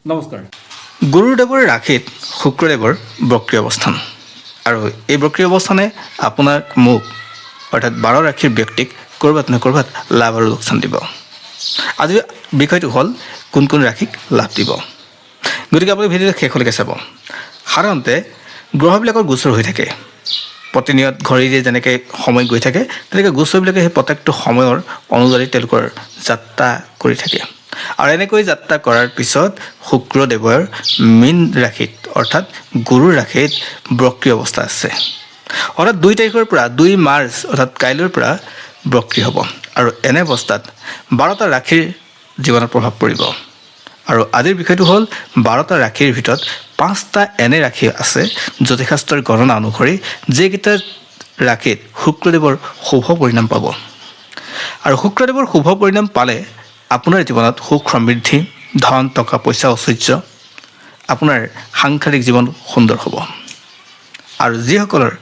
নমস্কাৰ। গুৰুদেৱৰ ৰাশিত শুক্ৰদেৱৰ বক্ৰী অৱস্থান আৰু এই বক্ৰী অৱস্থানে আপোনাক মোক অৰ্থাৎ 12 ৰাশিৰ ব্যক্তিক ক'ৰবাত নহয় ক'ৰবাত লাভ আৰু লোকচান দিব। আজিৰ বিষয়টো হ'ল কোন কোন ৰাশিক লাভ দিব। গতিকে আপুনি ভিডিঅ'টো শেষলৈকে চাব। সাধাৰণতে গ্ৰহবিলাকৰ গোচৰ হৈ থাকে, প্ৰতিনিয়ত ঘড়ীৰে যেনেকৈ সময় গৈ থাকে তেনেকৈ গোচৰবিলাকে সেই প্ৰত্যেকটো সময়ৰ অনুযায়ী তেওঁলোকৰ যাত্ৰা কৰি থাকে। আৰু এনেকৈ যাত্ৰা কৰাৰ পিছত শুক্ৰদেৱৰ মীন ৰাশিত অৰ্থাৎ গুৰুৰ ৰাশিত বক্ৰী অৱস্থা আছে। অৰ্থাৎ 2 তাৰিখৰ পৰা 2 মাৰ্চ অৰ্থাৎ কাইলৈৰ পৰা বক্ৰী হ'ব আৰু এনে অৱস্থাত 12টা ৰাশিৰ জীৱনত প্ৰভাৱ পৰিব। আৰু আজিৰ বিষয়টো হ'ল 12টা ৰাশিৰ ভিতৰত 5টা এনে ৰাশি আছে জ্যোতিষশাস্ত্ৰৰ গণনা অনুসৰি যিকেইটা ৰাশিত শুক্ৰদেৱৰ শুভ পৰিণাম পাব। আৰু শুক্ৰদেৱৰ শুভ পৰিণাম পালে আপোনাৰ জীৱনত সুখ সমৃদ্ধি, ধন টকা পইচা ঐশ্বৰ্য, আপোনাৰ সাংসাৰিক জীৱন সুন্দৰ হ'ব। আৰু যিসকলৰ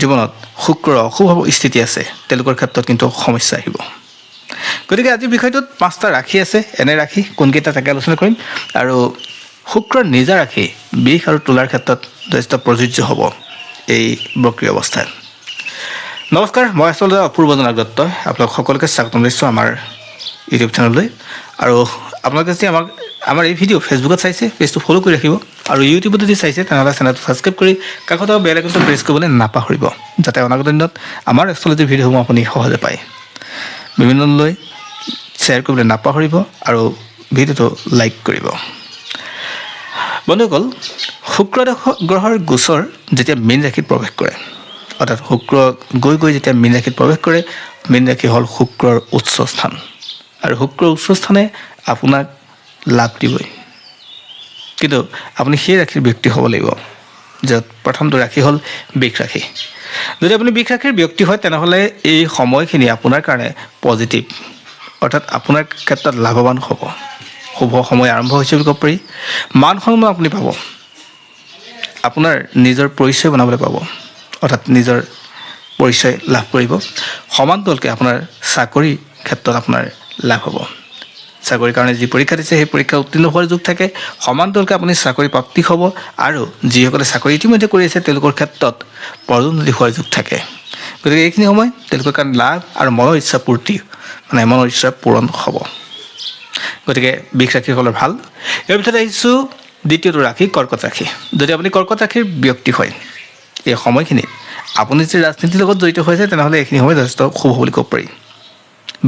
জীৱনত শুক্ৰৰ অশুভ স্থিতি আছে তেওঁলোকৰ ক্ষেত্ৰত কিন্তু সমস্যা আহিব। গতিকে আজিৰ বিষয়টোত 5টা ৰাশি আছে। এনে ৰাশি কোনকেইটা তাকে আলোচনা কৰিম। আৰু শুক্ৰৰ নিজা ৰাশি বৃষ আৰু তুলাৰ ক্ষেত্ৰত যথেষ্ট প্ৰযোজ্য হ'ব এই বক্ৰী অৱস্থাত। নমস্কাৰ, মই আচলতে অপূৰ্বজন দত্ত। আপোনালোক সকলোকে স্বাগতম জনাইছোঁ আমাৰ ইউটিউব চেনেললৈ। আৰু আপোনালোকে যদি আমাৰ এই ভিডিঅ' ফেচবুকত চাইছে পেজটো ফ'ল' কৰি ৰাখিব, আৰু ইউটিউবত যদি চাইছে তেনেহ'লে চেনেলটো ছাবস্ক্ৰাইব কৰি কাষত বেল আইকনটো প্ৰেছ কৰিবলৈ নাপাহৰিব, যাতে অনাগত দিনত আমাৰ এষ্ট্ৰলজি ভিডিঅ'সমূহ আপুনি সহজে পায়। বিভিন্নলৈ শ্বেয়াৰ কৰিবলৈ নাপাহৰিব আৰু ভিডিঅ'টো লাইক কৰিব। বন্ধুসকল, শুক্ৰ গ্ৰহৰ গোচৰ যেতিয়া মীন ৰাশিত প্ৰৱেশ কৰে, অৰ্থাৎ শুক্ৰ গৈ যেতিয়া মীন ৰাশিত প্ৰৱেশ কৰে, মীন ৰাশি হ'ল শুক্ৰৰ উচ্চ স্থান। আৰু শুক্ৰৰ উচ্চ স্থানে আপোনাক লাভ দিবই, কিন্তু আপুনি সেই ৰাশিৰ ব্যক্তি হ'ব লাগিব, য'ত প্ৰথমটো ৰাশি হ'ল বৃষ ৰাশি। যদি আপুনি বৃষ ৰাশিৰ ব্যক্তি হয় তেনেহ'লে এই সময়খিনি আপোনাৰ কাৰণে পজিটিভ, অৰ্থাৎ আপোনাৰ ক্ষেত্ৰত লাভৱান হ'ব। শুভ সময় আৰম্ভ হৈছে বুলি ক'ব পাৰি। মান সন্মান আপুনি পাব, আপোনাৰ নিজৰ পৰিচয় বনাবলৈ পাব, অৰ্থাৎ নিজৰ পৰিচয় লাভ কৰিব। সমান্তৰালকৈ আপোনাৰ চাকৰি ক্ষেত্ৰত আপোনাৰ লাভ হ'ব। চাকৰিৰ কাৰণে যি পৰীক্ষা দিছে সেই পৰীক্ষা উত্তীৰ্ণ হোৱাৰ যোগ থাকে। সমান্তৰালকৈ আপুনি চাকৰি প্ৰাপ্তি হ'ব, আৰু যিসকলে চাকৰি ইতিমধ্যে কৰি আছে তেওঁলোকৰ ক্ষেত্ৰত পদোন্নতি হোৱাৰ যোগ থাকে। গতিকে এইখিনি সময় তেওঁলোকৰ কাৰণে লাভ আৰু মনৰ ইচ্ছা পূৰ্তি, মনৰ ইচ্ছা পূৰণ হ'ব। গতিকে বৃষ ৰাশিসকলৰ ভাল। ইয়াৰ ভিতৰত আহিছোঁ দ্বিতীয়টো ৰাশি কৰ্কট ৰাশি। যদি আপুনি কৰ্কট ৰাশিৰ ব্যক্তি হয়, এই সময়খিনিত আপুনি যদি ৰাজনীতিৰ লগত জড়িত হৈছে তেনেহ'লে এইখিনি সময় যথেষ্ট শুভ বুলি ক'ব পাৰি।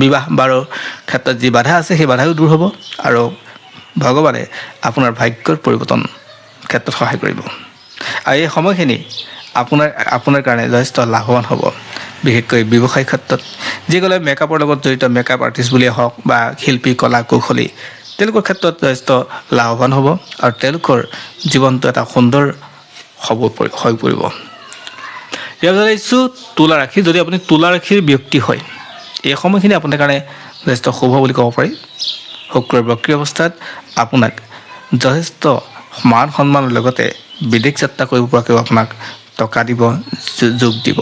বিবাহ বাৰৰ ক্ষেত্ৰত যি বাধা আছে সেই বাধাও দূৰ হ'ব, আৰু ভগৱানে আপোনাৰ ভাগ্যৰ পৰিৱৰ্তন ক্ষেত্ৰত সহায় কৰিব। আৰু এই সময়খিনি আপোনাৰ কাৰণে যথেষ্ট লাভৱান হ'ব, বিশেষকৈ ব্যৱসায়িক ক্ষেত্ৰত। যিসকলে মেকআপৰ লগত জড়িত, মেকআপ আৰ্টিষ্ট বুলিয়ে হওক বা শিল্পী কলা কৌশলী, তেওঁলোকৰ ক্ষেত্ৰত যথেষ্ট লাভৱান হ'ব, আৰু তেওঁলোকৰ জীৱনটো এটা সুন্দৰ হৈ পৰিব। ইয়াৰ পিছত আহিছোঁ তুলা ৰাশি। যদি আপুনি তুলা ৰাশিৰ ব্যক্তি হয়, এই সময়খিনি আপোনাৰ কাৰণে যথেষ্ট শুভ বুলি ক'ব পাৰি। শুক্ৰৰ বক্ৰী অৱস্থাত আপোনাক যথেষ্ট মান সন্মানৰ লগতে বিদেশ যাত্ৰা কৰিব পৰাকৈও আপোনাক টকা দিব, যোগ দিব।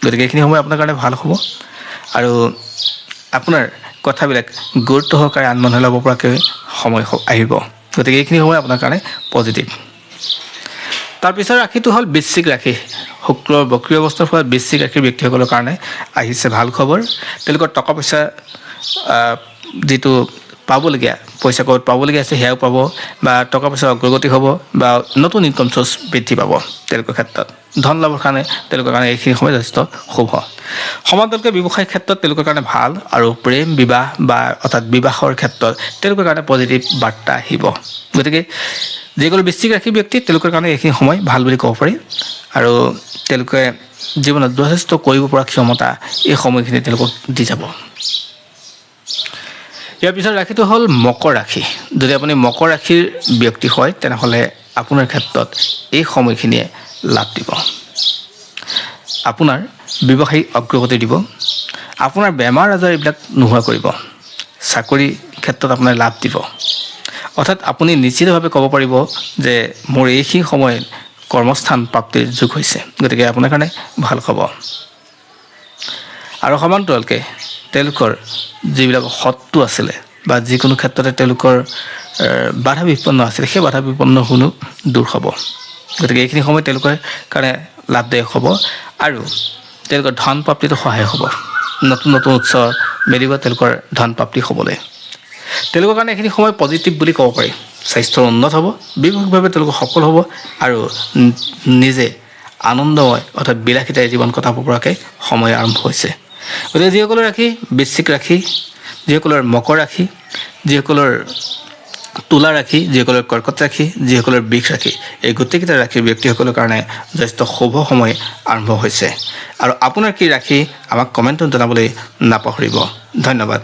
গতিকে এইখিনি সময় আপোনাৰ কাৰণে ভাল হ'ব, আৰু আপোনাৰ কথাবিলাক গুৰুত্ব সহকাৰে আন মানুহে ল'ব পৰাকৈ সময় আহিব। গতিকে এইখিনি সময় আপোনাৰ কাৰণে পজিটিভ। তাৰপিছৰ ৰাশিটো হ'ল বৃশ্চিক ৰাশি। শুক্ৰৰ বক্ৰী অৱস্থাৰ ফলত বৃশ্চিক ৰাশিৰ ব্যক্তিসকলৰ কাৰণে আহিছে ভাল খবৰ। তেওঁলোকৰ টকা পইচা যিটো পাবলগীয়া, পইচা ক'ত পাবলগীয়া আছে সেয়াও পাব, বা টকা পইচাৰ অগ্ৰগতি হ'ব, বা নতুন ইনকম চ'ৰ্চ বৃদ্ধি পাব। তেওঁলোকৰ ক্ষেত্ৰত ধন লাভৰ কাৰণে তেওঁলোকৰ কাৰণে এইখিনি সময় যথেষ্ট শুভ। সমান্তৰালকৈ ব্যৱসায়িক ক্ষেত্ৰত তেওঁলোকৰ কাৰণে ভাল, আৰু প্ৰেম বিবাহ বা অৰ্থাৎ বিবাহৰ ক্ষেত্ৰত তেওঁলোকৰ কাৰণে পজিটিভ বাৰ্তা আহিব। গতিকে যিসকল বৃশ্চিক ৰাশিৰ ব্যক্তি তেওঁলোকৰ কাৰণে এইখিনি সময় ভাল বুলি ক'ব পাৰি, আৰু তেওঁলোকে জীৱনত যথেষ্ট কৰিব পৰা ক্ষমতা এই সময়খিনি তেওঁলোকক দি যাব। ইয়াৰ পিছত ৰাশিটো হ'ল মকৰ ৰাশি। যদি আপুনি মকৰ ৰাশিৰ ব্যক্তি হয় তেনেহ'লে আপোনাৰ ক্ষেত্ৰত এই সময়খিনিয়ে লাভ দিব। আপোনাৰ ব্যৱসায়িক অগ্ৰগতি দিব, আপোনাৰ বেমাৰ আজাৰ এইবিলাক নোহোৱা কৰিব, চাকৰি ক্ষেত্ৰত আপোনাৰ লাভ দিব। অৰ্থাৎ আপুনি নিশ্চিতভাৱে ক'ব পাৰিব যে মোৰ এইখিনি সময়ত কৰ্মস্থান প্ৰাপ্তিৰ যুগ হৈছে। গতিকে আপোনাৰ কাৰণে ভাল খবৰ। আৰু সমান্তৰালকৈ তেওঁলোকৰ যিবিলাক শত্ৰু আছিলে, বা যিকোনো ক্ষেত্ৰতে তেওঁলোকৰ বাধা বিপন্ন আছিল সেই বাধা বিপন্নসমূহ দূৰ হ'ব। গতিকে এইখিনি সময় তেওঁলোকৰ কাৰণে লাভদায়ক হ'ব আৰু তেওঁলোকৰ ধন প্ৰাপ্তিটো সহায় হ'ব। নতুন নতুন উৎস মেলিব তেওঁলোকৰ ধন প্ৰাপ্তি হ'বলৈ। তেওঁলোকৰ কাৰণে এইখিনি সময় পজিটিভ বুলি ক'ব পাৰি। স্বাস্থ্য উন্নত হ'ব, ব্যৱসায়িকভাৱে তেওঁলোক সফল হ'ব আৰু নিজে আনন্দময় অৰ্থাৎ বিলাসিতাৰে জীৱন কটাব পৰাকৈ সময় আৰম্ভ হৈছে। গতিকে যিসকলৰ ৰাশি বৃশ্চিক ৰাশি, যিসকলৰ মকৰ ৰাশি, যিসকলৰ তুলা ৰাশি, যিসকলৰ কৰ্কট ৰাশি, যিসকলৰ বৃষ ৰাশি, এই গোটেইকেইটা ৰাশিৰ ব্যক্তিসকলৰ কাৰণে যথেষ্ট শুভ সময় আৰম্ভ হৈছে। আৰু আপোনাৰ কি ৰাশি আমাক কমেণ্টত জনাবলৈ নাপাহৰিব। ধন্যবাদ।